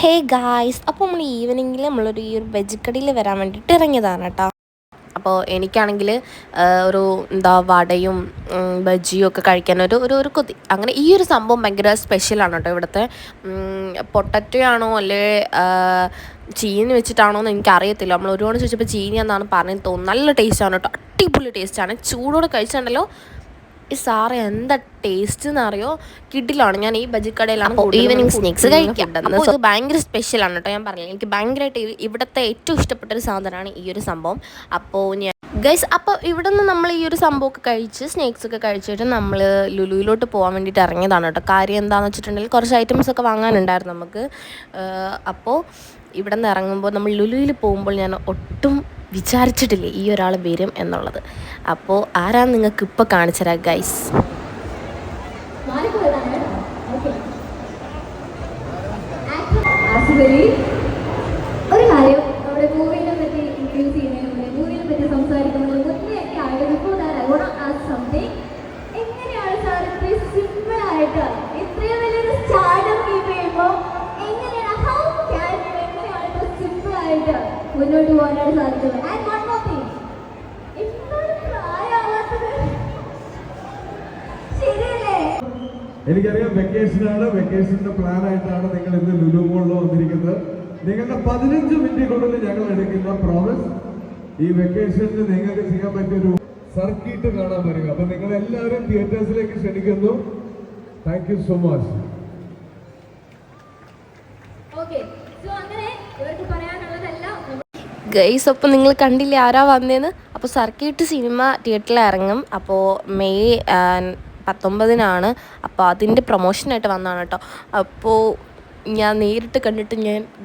Hey guys, അപ്പോൾ നമ്മൾ ഈവനിങ്ങിൽ നമ്മളൊരു ഈ ഒരു വെജിക്കടിയിൽ വരാൻ വേണ്ടിയിട്ട് ഇറങ്ങിയതാണ് കേട്ടോ. അപ്പോൾ എനിക്കാണെങ്കിൽ ഒരു വടയും ബജിയും ഒക്കെ കഴിക്കാൻ ഒരു ഒരു ഒരു കൊതി. അങ്ങനെ ഈ ഒരു സംഭവം ഭയങ്കര സ്പെഷ്യലാണ് കേട്ടോ. ഇവിടുത്തെ പൊട്ടറ്റോ ആണോ അല്ലേ ചീനി വെച്ചിട്ടാണോ എന്ന് എനിക്കറിയത്തില്ല. നമ്മൾ ഒരുപാട് ചോദിച്ചപ്പോൾ ചീനി എന്നാണ് പറഞ്ഞത് തോന്നുന്നു. നല്ല ടേസ്റ്റാണ് കേട്ടോ, അടിപൊളി ടേസ്റ്റാണ്. ചൂടോടെ കഴിച്ചിട്ടുണ്ടല്ലോ ഈ സാറ് എന്താ ടേസ്റ്റ് എന്നറിയോ, കിഡിലാണ്. ഞാൻ ഈ ബജിക്കടയിലാണ് ഈവനിങ് സ്നാക്സ് കഴിക്കാം. അപ്പോൾ ഇത് ഭയങ്കര സ്പെഷ്യലാണ് കേട്ടോ. ഞാൻ പറഞ്ഞില്ല, എനിക്ക് ഭയങ്കരമായിട്ട് ഇവിടുത്തെ ഏറ്റവും ഇഷ്ടപ്പെട്ടൊരു സാധനമാണ് ഈ ഒരു സംഭവം. അപ്പോൾ ഞാൻ ഗൈസ്, അപ്പോൾ ഇവിടെ നിന്ന് നമ്മൾ ഈ ഒരു സംഭവമൊക്കെ കഴിച്ച് സ്നാക്സ് ഒക്കെ കഴിച്ചിട്ട് നമ്മൾ ലുലുവിലോട്ട് പോകാൻ വേണ്ടിയിട്ട് ഇറങ്ങിയതാണ് കേട്ടോ. കാര്യം എന്താണെന്ന് വെച്ചിട്ടുണ്ടെങ്കിൽ കുറച്ച് ഐറ്റംസൊക്കെ വാങ്ങാനുണ്ടായിരുന്നു നമുക്ക്. അപ്പോൾ ഇവിടെ നിന്ന് ഇറങ്ങുമ്പോൾ നമ്മൾ ലുലുവിൽ പോകുമ്പോൾ ഞാൻ ഒട്ടും വിചാരിച്ചിട്ടില്ലേ ഈ ഒരാൾ വരും എന്നുള്ളത്. അപ്പോൾ ആരാന്ന് നിങ്ങൾക്ക് ഇപ്പോൾ കാണിച്ചു തരാം ഗൈസ്. ഒരു കാര്യം, നമ്മുടെ മൂവിനെ പറ്റി ഇൻട്രൊഡ്യൂസ് ചെയ്യുന്നതിന് മൂവിനെ പറ്റി സംസാരിക്കുന്നതിന് മുന്നേ എങ്ങനെയാണ് സാർ ഇത്രയും സിമ്പിൾ ആയിട്ട് ഇത്രയും വലിയൊരു സ്റ്റാർഡം കീപ്പ് ചെയ്യുമ്പോൾ എങ്ങനെയാണ് സിമ്പിൾ ആയിട്ട് മുന്നോട്ട് പോകാനായിട്ട് സാധിക്കുന്നത്? ആൻഡ് വൺ മോർ തിങ്, ഇപ്പോഴും പ്രായമാവാത്തത് ശരിയല്ലേ? എനിക്കറിയാം വെക്കേഷനാണ്, വെക്കേഷന്റെ പ്ലാൻ ആയിട്ടാണ് നിങ്ങൾ ഇന്ന് ലുലു മോളിൽ വന്നിരിക്കുന്നത്. നിങ്ങളുടെ 15 മിനിറ്റ് കൂടുതൽ ഞങ്ങൾ എടുക്കുന്ന പ്രോമിസ്, ഈ വെക്കേഷനിൽ നിങ്ങൾക്ക് ചെയ്യാൻ പറ്റിയൊരു സർക്കിട്ട് കാണാൻ വരിക. അപ്പൊ നിങ്ങൾ എല്ലാവരും തിയേറ്റേഴ്സിലേക്ക് ക്ഷണിക്കുന്നു. Thank you so much. Guys, അപ്പോൾ നിങ്ങൾ കണ്ടില്ലേ ആരാ വന്നതെന്ന്? അപ്പോൾ സർക്കിട്ട് സിനിമ തിയേറ്ററിൽ ഇറങ്ങും. അപ്പോൾ മെയ് 19-നാണ്. അപ്പോൾ അതിൻ്റെ പ്രൊമോഷനായിട്ട് വന്നതാണ് കേട്ടോ. അപ്പോൾ ഞാൻ നേരിട്ട് കണ്ടിട്ട്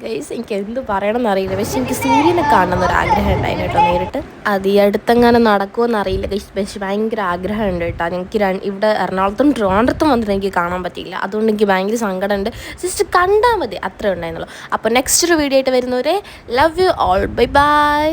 ഗൈസ് എനിക്ക് എന്ത് പറയണമെന്ന് അറിയില്ല, പക്ഷെ എനിക്ക് സൂര്യനെ കാണണമെന്നൊരു ആഗ്രഹം ഉണ്ടായിരുന്നു കേട്ടോ നേരിട്ട്. അത് ഈ അടുത്തെങ്ങാനും നടക്കുമോ അറിയില്ല ഗൈസ്, പക്ഷേ ഭയങ്കര ആഗ്രഹമുണ്ട് കേട്ടോ. എനിക്ക് ഇവിടെ എറണാകുളത്തും ട്രിവാൻഡ്രത്തും വന്നിട്ട് എനിക്ക് കാണാൻ പറ്റിയില്ല. അതുകൊണ്ട് എനിക്ക് ഭയങ്കര സങ്കടമുണ്ട്. ജസ്റ്റ് കണ്ടാൽ മതി, അത്രേ ഉണ്ടായിരുന്നുള്ളൂ. അപ്പോൾ നെക്സ്റ്റ് ഒരു വീഡിയോ ആയിട്ട് വരുന്നവരെ love you all, bye bye.